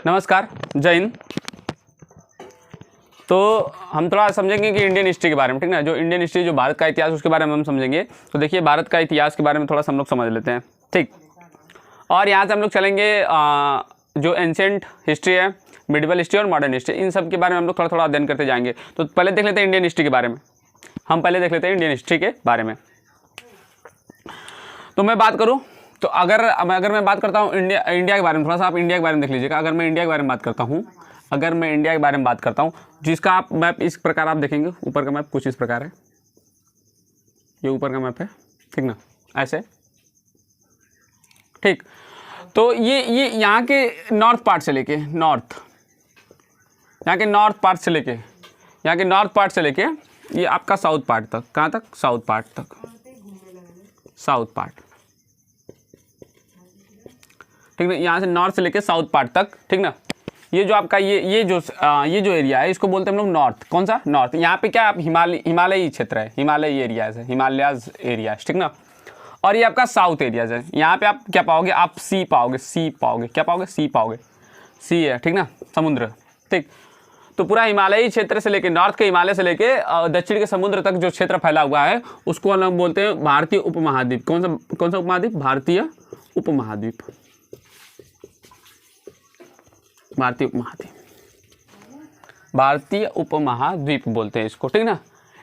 नमस्कार, जय हिंद। तो हम थोड़ा समझेंगे कि इंडियन हिस्ट्री के बारे में, ठीक ना। जो इंडियन हिस्ट्री, जो भारत का इतिहास, उसके बारे में हम समझेंगे। तो देखिए, भारत का इतिहास के बारे में थोड़ा सा हम लोग समझ लेते हैं, ठीक। और यहाँ से हम लोग चलेंगे जो एंशिएंट हिस्ट्री है, मिडिवल हिस्ट्री और मॉडर्न हिस्ट्री, इन सब के बारे में हम लोग थोड़ा थोड़ा अध्ययन करते जाएंगे। तो पहले देख लेते हैं इंडियन हिस्ट्री के बारे में। इंडियन हिस्ट्री के बारे में तो मैं बात करूँ तो अगर मैं बात करता हूँ इंडिया के बारे में, थोड़ा सा आप इंडिया के बारे में देख लीजिएगा। अगर मैं इंडिया के बारे में बात करता हूँ, जिसका आप मैप इस प्रकार आप देखेंगे। ऊपर का मैप कुछ इस प्रकार है, ये ऊपर का मैप है, ठीक ना, ऐसे, ठीक। तो ये यहाँ के नॉर्थ पार्ट से लेके यहाँ के नॉर्थ पार्ट से लेके ये आपका साउथ पार्ट तक, कहाँ तक, साउथ पार्ट, ठीक ना। यहाँ से नॉर्थ से लेके साउथ पार्ट तक, ठीक ना। ये जो आपका ये जो एरिया है, इसको बोलते हैं हम लोग नॉर्थ। कौन सा नॉर्थ? यहाँ पे क्या आप हिमालयी क्षेत्र है, हिमालयी एरियाज है, हिमालयाज एरियाज, ठीक ना। और ये आपका साउथ एरियाज है। यहाँ पे आप क्या पाओगे, आप सी पाओगे, क्या पाओगे, सी पाओगे, सी है, ठीक ना, समुद्र, ठीक। तो पूरा हिमालयी क्षेत्र से लेके, नॉर्थ के हिमालय से लेके दक्षिण के समुद्र तक जो क्षेत्र फैला हुआ है, उसको हम लोग बोलते हैं भारतीय उपमहाद्वीप। कौन सा उपमहाद्वीप? भारतीय उपमहाद्वीप बोलते हैं इसको, ठीक ना।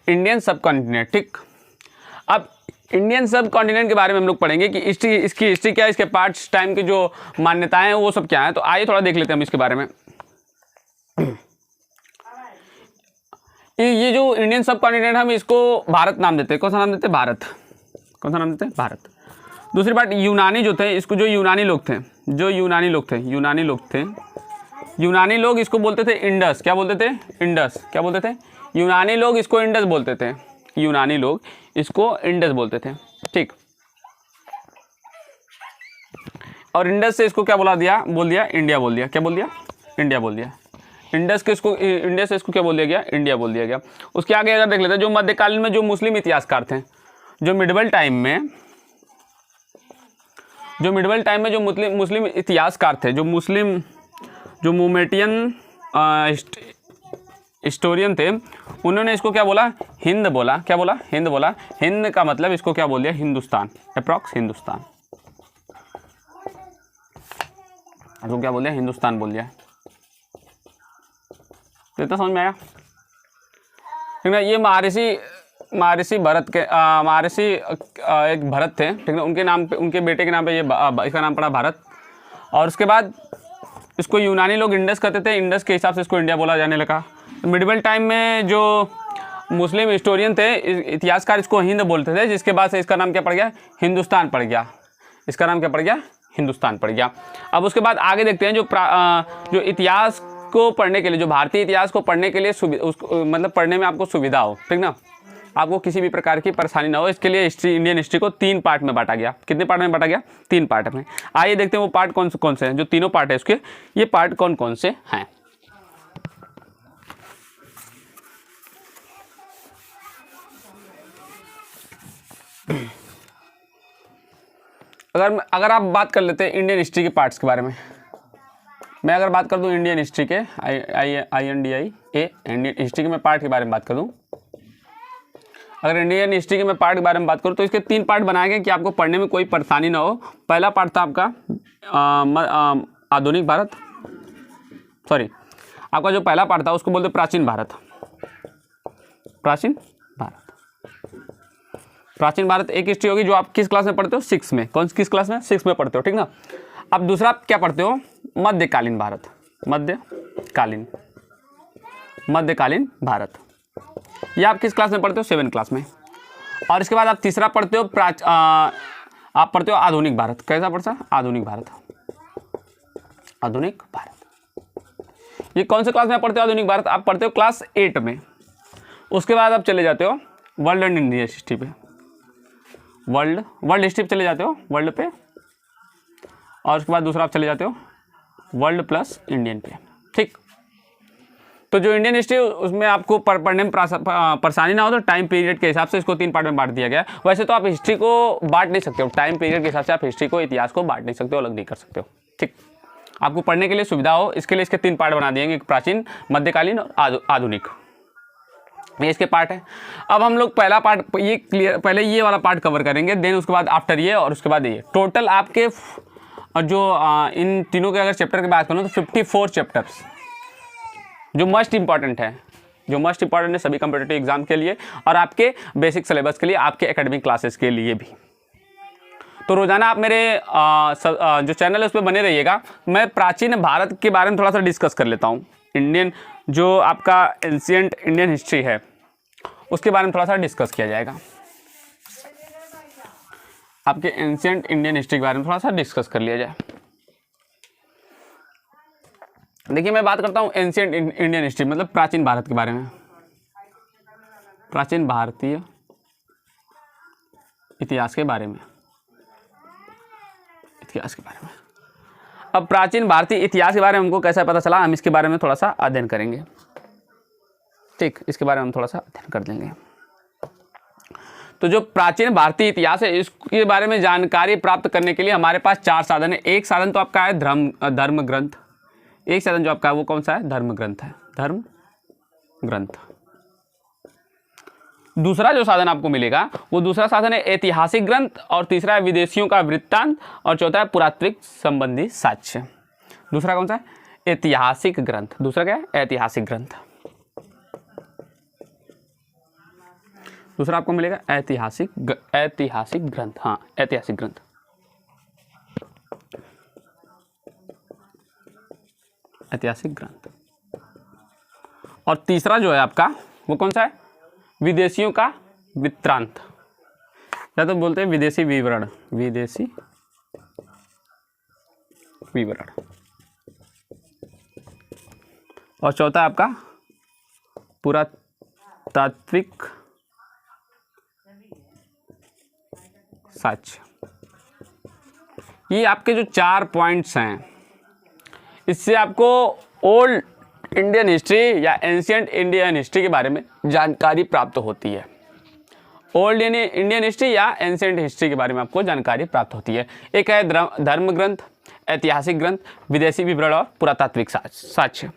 इंडियन सब कॉन्टिनेंट, ठीक। अब इंडियन सब कॉन्टिनेंट के बारे में हम लोग पढ़ेंगे कि इसकी हिस्ट्री क्या है, इसके पार्ट्स, टाइम की जो मान्यताएं हैं वो सब क्या है। तो आइए थोड़ा देख लेते हैं हम इसके बारे में। ये जो इंडियन सब कॉन्टिनेंट, हम इसको भारत नाम देते हैं। कौन सा नाम देते हैं? भारत। कौन सा नाम देते हैं? भारत। दूसरी बात, यूनानी जो थे, इसको जो यूनानी लोग थे, यूनानी लोग इसको बोलते थे इंडस। क्या बोलते थे? इंडस। क्या बोलते थे? यूनानी लोग इसको इंडस बोलते थे। ठीक। और इंडस से इसको क्या बोल दिया? इंडिया बोल दिया। क्या बोल दिया? इंडिया बोल दिया। इंडस से इसको क्या बोल दिया गया? इंडिया बोल दिया गया। उसके आगे अगर देख लेते हैं, जो मध्यकालीन में जो मुस्लिम इतिहासकार थे, जो मिडिवल टाइम में जो मुस्लिम इतिहासकार थे, जो मोमेटियन हिस्टोरियन थे, उन्होंने इसको क्या बोला? हिंद बोला। क्या बोला? हिंद बोला। हिंद का मतलब इसको क्या बोल दिया? हिंदुस्तान, अप्रॉक्स हिंदुस्तान। इसको क्या बोल दिया? हिंदुस्तान बोल दिया। तो इतना समझ में आया, ठीक ना। ये महर्षि भरत के एक भरत थे, ठीक ना। उनके नाम पे, उनके बेटे के नाम पे इसका नाम पड़ा भारत। और उसके बाद इसको यूनानी लोग इंडस कहते थे। इंडस के हिसाब से इसको इंडिया बोला जाने लगा। तो मिडिवल टाइम में जो मुस्लिम हिस्टोरियन थे, इतिहासकार, इसको हिंद बोलते थे, जिसके बाद से इसका नाम क्या पड़ गया? हिंदुस्तान पड़ गया। इसका नाम क्या पड़ गया? हिंदुस्तान पड़ गया। अब उसके बाद आगे देखते हैं, जो इतिहास को पढ़ने के लिए, जो भारतीय इतिहास को पढ़ने के लिए मतलब पढ़ने में आपको सुविधा हो, ठीक ना, आपको किसी भी प्रकार की परेशानी ना हो, इसके लिए इंडियन हिस्ट्री को 3 पार्ट में बांटा गया। कितने पार्ट में बांटा गया? 3 पार्ट में। आइए देखते हैं वो पार्ट कौन से हैं, जो तीनों पार्ट है उसके, ये पार्ट कौन से हैं। अगर आप बात कर लेते हैं इंडियन हिस्ट्री के पार्ट्स के बारे में, मैं अगर बात कर दूं इंडियन हिस्ट्री के इंडियन हिस्ट्री के मैं पार्ट के बारे में बात कर दूं, अगर इंडियन हिस्ट्री के मैं पार्ट के बारे में बात करूं, तो इसके 3 पार्ट बनाए गए कि आपको पढ़ने में कोई परेशानी ना हो। पहला पार्ट था आपका आधुनिक भारत, आपका जो पहला पार्ट था उसको बोलते प्राचीन भारत। प्राचीन भारत एक हिस्ट्री होगी जो आप किस क्लास में पढ़ते हो? 6 में। किस क्लास में? 6 में पढ़ते हो, ठीक ना। अब दूसरा आप क्या पढ़ते हो? मध्यकालीन भारत। ये आप किस क्लास में पढ़ते हो? 7 क्लास में। और इसके बाद आप तीसरा पढ़ते हो आप पढ़ते हो आधुनिक भारत। कैसा पढ़ता? आधुनिक भारत। ये कौन से क्लास में पढ़ते हो? आधुनिक भारत आप पढ़ते हो क्लास 8 में। उसके बाद आप चले जाते हो वर्ल्ड एंड इंडिया हिस्ट्री पे, वर्ल्ड हिस्ट्री पे चले जाते हो, वर्ल्ड पे। और उसके बाद दूसरा आप चले जाते हो वर्ल्ड प्लस इंडियन पे, ठीक। तो जो इंडियन हिस्ट्री, उसमें आपको पढ़ने में परेशानी ना हो, तो टाइम पीरियड के हिसाब से इसको 3 पार्ट में बांट दिया गया। वैसे तो आप हिस्ट्री को बांट नहीं सकते हो, टाइम पीरियड के हिसाब से आप हिस्ट्री को, इतिहास को बांट नहीं सकते हो, अलग नहीं कर सकते हो, ठीक। आपको पढ़ने के लिए सुविधा हो, इसके लिए इसके 3 पार्ट बना दिएंगे, प्राचीन, मध्यकालीन और आधुनिक। ये इसके पार्ट है। अब हम लोग पहला पार्ट ये क्लियर, पहले ये वाला पार्ट कवर करेंगे, देन उसके बाद आफ्टर ये और उसके बाद ये। टोटल आपके जो इन तीनों के अगर चैप्टर की बात करूँ तो 54 चैप्टर्स जो मस्ट इंपॉर्टेंट है, जो मस्ट इंपॉर्टेंट है सभी कॉम्पिटिटिव एग्जाम के लिए और आपके बेसिक सिलेबस के लिए, आपके एकेडमिक क्लासेस के लिए भी। तो रोजाना आप मेरे जो चैनल है उस पर बने रहिएगा। मैं प्राचीन भारत के बारे में थोड़ा सा डिस्कस कर लेता हूँ। इंडियन जो आपका एंशिएंट इंडियन हिस्ट्री है उसके बारे में थोड़ा सा डिस्कस किया जाएगा। आपके एंशिएंट इंडियन हिस्ट्री के बारे में थोड़ा सा डिस्कस कर लिया जाए। देखिए मैं बात करता हूँ एंशिएंट इंडियन हिस्ट्री मतलब प्राचीन भारत के बारे में, प्राचीन भारतीय इतिहास के बारे में, इतिहास के बारे में। अब प्राचीन भारतीय इतिहास के बारे में हमको कैसा पता चला, हम इसके बारे में थोड़ा सा अध्ययन करेंगे। ठीक, इसके बारे में हम थोड़ा सा अध्ययन कर लेंगे। तो जो प्राचीन भारतीय इतिहास है इसके बारे में जानकारी प्राप्त करने के लिए हमारे पास 4 साधन है। एक साधन तो आपका है धर्म ग्रंथ। एक साधन जो आपका है वो कौन सा है? धर्म ग्रंथ है, धर्म ग्रंथ। दूसरा जो साधन आपको मिलेगा वो दूसरा साधन है ऐतिहासिक ग्रंथ, और तीसरा है विदेशियों का वृत्तांत, और चौथा है पुरातात्विक संबंधी साक्ष्य। दूसरा कौन सा है? ऐतिहासिक ग्रंथ। दूसरा क्या है? ऐतिहासिक ग्रंथ। दूसरा आपको मिलेगा ऐतिहासिक ग्रंथ। हाँ, ऐतिहासिक ग्रंथ। ऐतिहासिक ग्रंथ। और तीसरा जो है आपका वो कौन सा है? विदेशियों का वृत्तांत, या तो बोलते हैं विदेशी विवरण, विदेशी विवरण। और चौथा आपका पुरातात्विक साक्ष्य। ये आपके जो 4 पॉइंट्स हैं, इससे आपको ओल्ड इंडियन हिस्ट्री या एंशिएंट इंडियन हिस्ट्री के बारे में जानकारी प्राप्त होती है। ओल्ड इंडियन हिस्ट्री या एंशिएंट हिस्ट्री के बारे में आपको जानकारी प्राप्त होती है। एक है धर्म ग्रंथ, ऐतिहासिक ग्रंथ, विदेशी विवरण और पुरातात्विक साक्ष्य।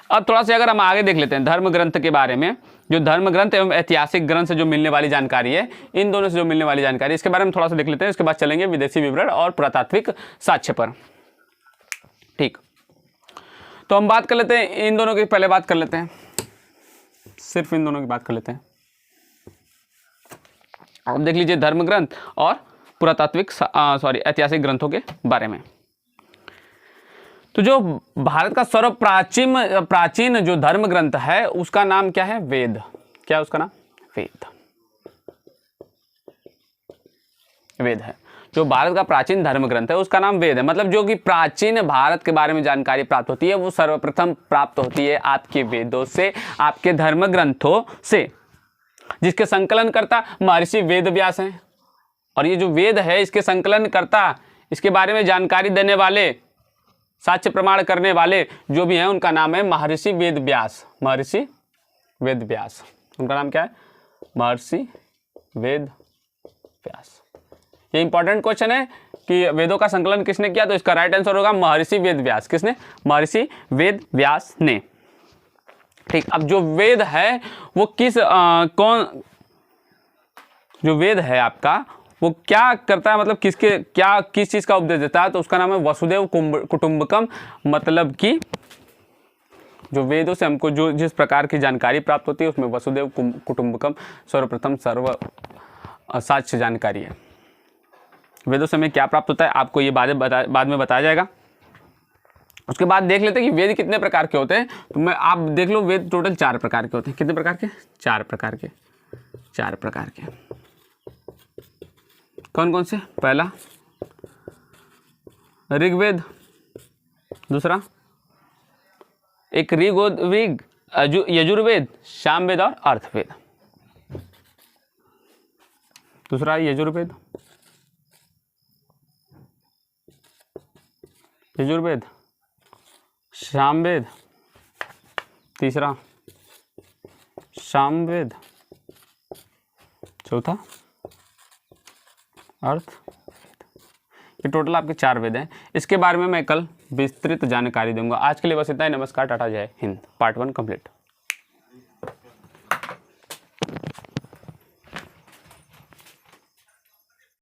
अब थोड़ा सा अगर हम आगे देख लेते हैं धर्म ग्रंथ के बारे में, जो धर्म ग्रंथ एवं ऐतिहासिक ग्रंथ से जो मिलने वाली जानकारी है, इन दोनों से जो मिलने वाली जानकारी, इसके बारे में थोड़ा सा देख लेते हैं। इसके बाद चलेंगे विदेशी विवरण और पुरातात्विक साक्ष्य पर। ठीक, तो हम बात कर लेते हैं इन दोनों की, पहले बात कर लेते हैं, सिर्फ इन दोनों की बात कर लेते हैं। आप देख लीजिए धर्म ग्रंथ और पुरातात्विक ऐतिहासिक ग्रंथों के बारे में। तो जो भारत का सर्व प्राचीन जो धर्म ग्रंथ है उसका नाम क्या है? वेद। क्या है उसका नाम? वेद। वेद है। जो भारत का प्राचीन धर्म ग्रंथ है उसका नाम वेद है। मतलब जो कि प्राचीन भारत के बारे में जानकारी प्राप्त होती है वो सर्वप्रथम प्राप्त होती है आपके वेदों से, आपके धर्म ग्रंथों से, जिसके संकलन करता महर्षि वेद व्यास हैं। और ये जो वेद है इसके संकलन करता, इसके बारे में जानकारी देने वाले, साक्ष्य प्रमाण करने वाले जो भी हैं उनका नाम है महर्षि वेद व्यास। महर्षि वेद व्यास, उनका नाम क्या है? महर्षि वेद व्यास। ये इंपॉर्टेंट क्वेश्चन है कि वेदों का संकलन किसने किया, तो इसका राइट आंसर होगा महर्षि वेद व्यास। किसने? महर्षि वेद व्यास ने। ठीक, अब जो वेद है वो कौन, जो वेद है आपका वो क्या करता है, मतलब किस चीज का उपदेश देता है, तो उसका नाम है वसुदेव कुटुंबकम। मतलब कि जो वेदों से हमको जो जिस प्रकार की जानकारी प्राप्त होती है उसमें वसुदेव कुटुंबकम सर्वप्रथम साक्ष्य जानकारी है। वेदों से हमें क्या प्राप्त होता है आपको ये बाद में बताया जाएगा। उसके बाद देख लेते हैं कि वेद कितने प्रकार के होते हैं। तो आप देख लो, वेद टोटल 4 प्रकार के होते हैं। कितने प्रकार के? 4 प्रकार के। 4 प्रकार के कौन कौन से? पहला ऋग्वेद, दूसरा एक ऋग, यजुर्वेद, सामवेद और अर्थवेद। दूसरा यजुर्वेद, सामवेद, तीसरा सामवेद, चौथा अर्थ। ये टोटल आपके 4 वेद हैं। इसके बारे में मैं कल विस्तृत जानकारी दूंगा। आज के लिए बस इतना ही। नमस्कार, टाटा, जय हिंद। Part 1 complete.